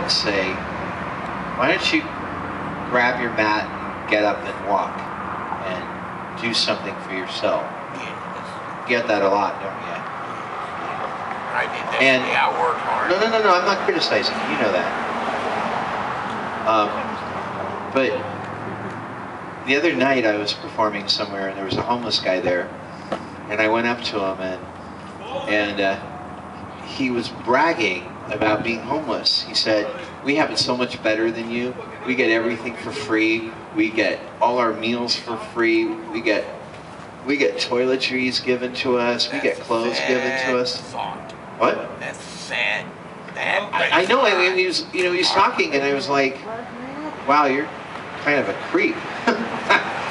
and say, why don't you grab your mat and get up and walk and do something for yourself? You get that a lot, don't you? I did that. And I work hard. No, I'm not criticizing you. You know that. But the other night I was performing somewhere and there was a homeless guy there, and I went up to him and he was bragging about being homeless. He said, "We have it so much better than you. We get everything for free. We get all our meals for free. We get toiletries given to us. We get clothes given to us." What? That's sad. I know. I mean, he was talking, and I was like, "Wow, you're kind of a creep."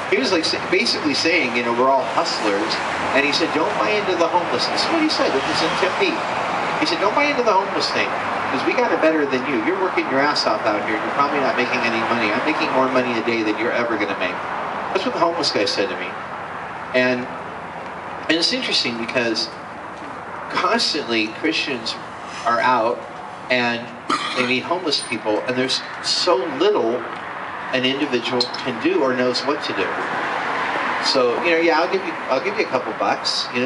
He was like basically saying, we're all hustlers, and he said, "Don't buy into the homeless." This is what he said. It was in Tempe. He said, "Don't buy into the homeless thing, because we got it better than you. You're working your ass off out here. You're probably not making any money. I'm making more money a day than you're ever going to make." That's what the homeless guy said to me, and it's interesting because constantly Christians are out and they meet homeless people, and there's so little an individual can do or knows what to do. So yeah, I'll give you a couple bucks, and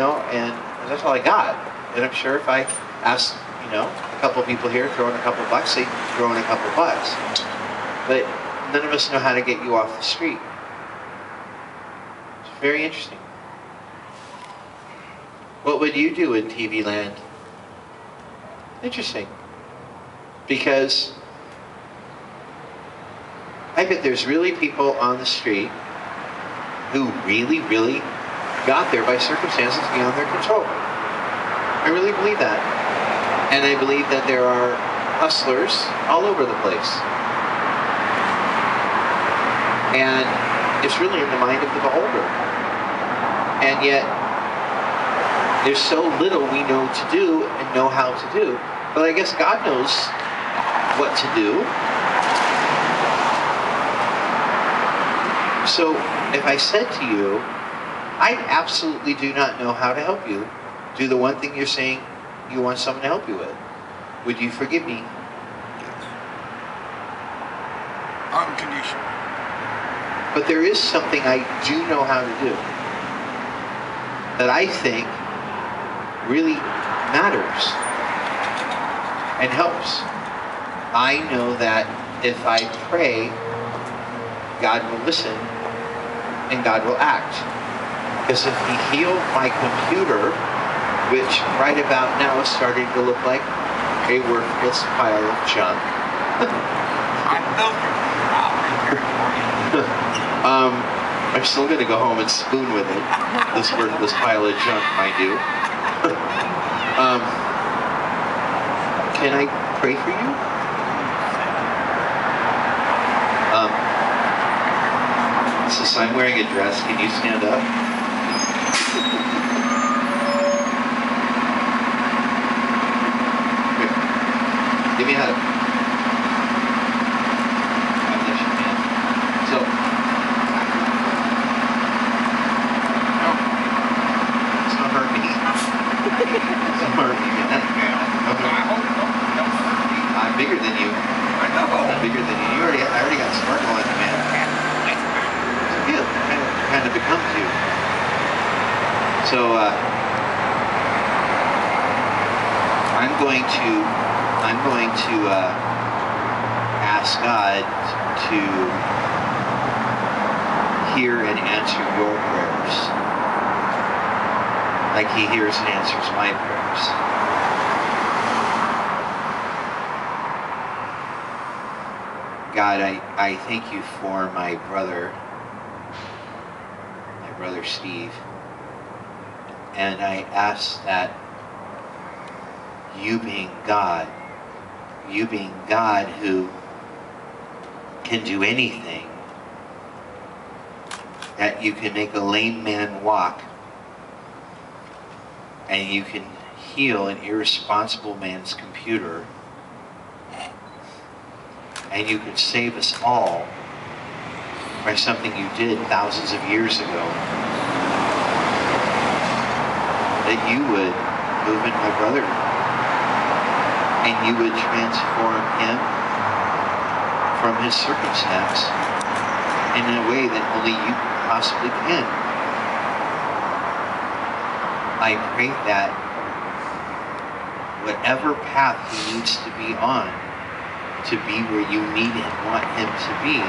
that's all I got. And I'm sure if I asked a couple people here throw in a couple bucks, they throw in a couple bucks. But none of us know how to get you off the street. It's very interesting. What would you do in TV land? Interesting. Because I bet there's really people on the street who really, really got there by circumstances beyond their control. I really believe that. And I believe that there are hustlers all over the place. And it's really in the mind of the beholder. And yet, there's so little we know to do and know how to do. But I guess God knows what to do. So if I said to you, I absolutely do not know how to help you do the one thing you're saying you want someone to help you with, would you forgive me? Unconditional. But there is something I do know how to do that I think really matters and helps. I know that if I pray, God will listen and God will act. Because if He healed my computer, which right about now is starting to look like a worthless pile of junk. I know you're I'm still going to go home and spoon with it. This worthless pile of junk, mind you. Can I pray for you? Since I'm wearing a dress, can you stand up? Here. Give me a hug. God bless you, man. So, it's not hurt me. It's not hurt me, man. I'm bigger than you. I know. I'm bigger than you. I already got sparkle on you, man. It's good. Kind of becomes you. So I'm going to ask God to hear and answer your prayers, like He hears and answers my prayers. God, I thank you for my brother Steve, and I ask that you being God who can do anything, that you can make a lame man walk, and you can heal an irresponsible man's computer, and you can save us all by something you did thousands of years ago. That you would move in my brother, and you would transform him from his circumstance in a way that only you possibly can. I pray that whatever path he needs to be on to be where you need and want him to be,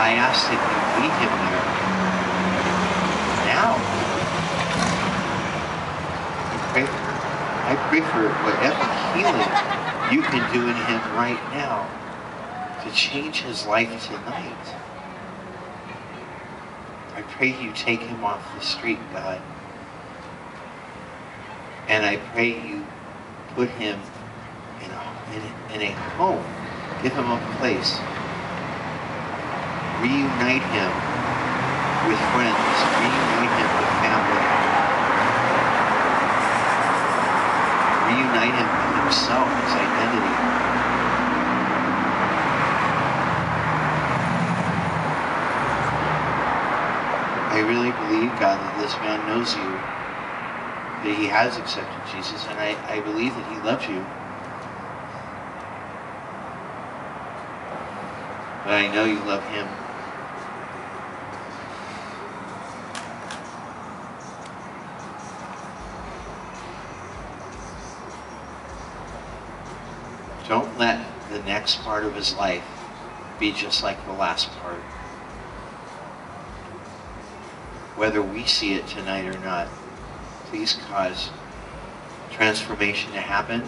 I ask that you meet him there now. I pray for whatever healing you can do in him right now to change his life tonight. I pray you take him off the street, God. And I pray you put him in a home. Give him a place. Reunite him with friends. Reunite him with family. Reunite him with himself, his identity. I really believe, God, that this man knows you, that he has accepted Jesus, and I believe that he loves you. But I know you love him. Don't let the next part of his life be just like the last part. Whether we see it tonight or not, please cause transformation to happen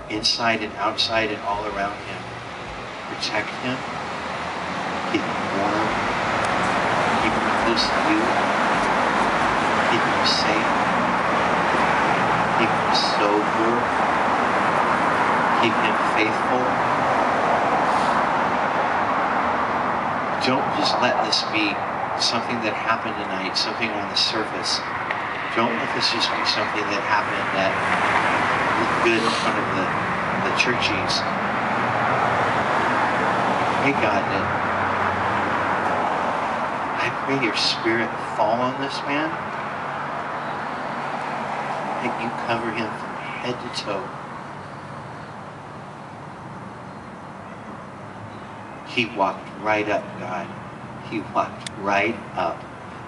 inside and outside and all around him. Protect him. Keep him warm. Keep him close to you. Keep him safe. Keep him sober. Keep him faithful. Don't just let this be something that happened tonight, something on the surface. Don't let this just be something that happened that looked good in front of the churchies. Pray, God, that I pray your spirit fall on this man, that you cover him from head to toe. He walked right up, God. He walked right up.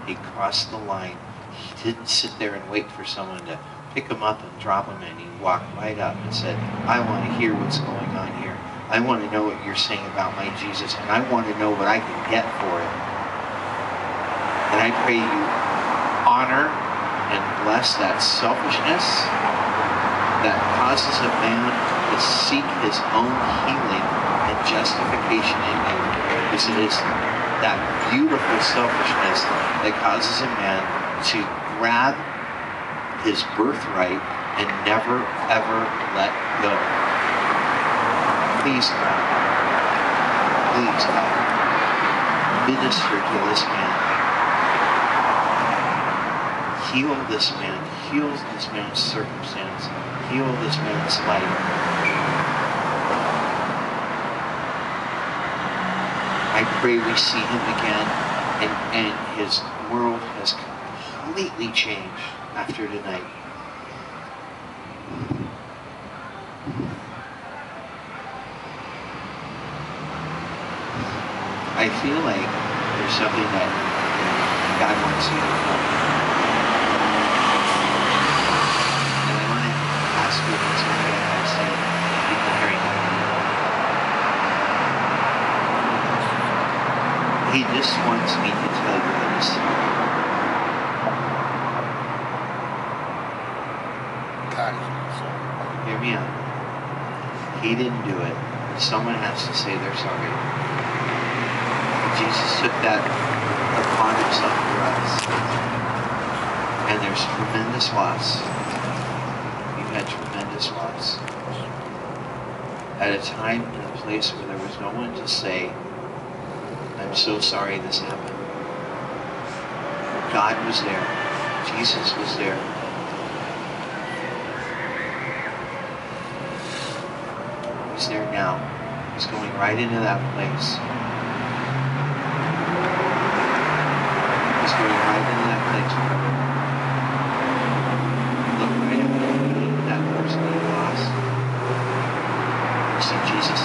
He crossed the line. He didn't sit there and wait for someone to pick him up and drop him in. He walked right up and said, I want to hear what's going on here. I want to know what you're saying about my Jesus, and I want to know what I can get for it. And I pray you honor and bless that selfishness that causes a man to seek his own healing and justification in you. Because it is that beautiful selfishness that causes a man to grab his birthright and never, ever let go. Please, God. Please, God. Minister to this man. Heal this man. Heal this man's circumstance. Heal this man's life. I pray we see him again, and his world has completely changed after tonight. I feel like there's something that God wants you to know. And I want to ask you if it's okay if I say people hearing that. He just wants me to tell you that he's sorry. God is sorry. Hear me out. He didn't do it. Someone has to say they're sorry. Jesus took that upon himself for us. And there's tremendous loss. You've had tremendous loss. At a time and a place where there was no one to say, I'm so sorry this happened. God was there. Jesus was there. He's there now. He's going right into that place. He's going right into that place. Look right at that person you lost. You see Jesus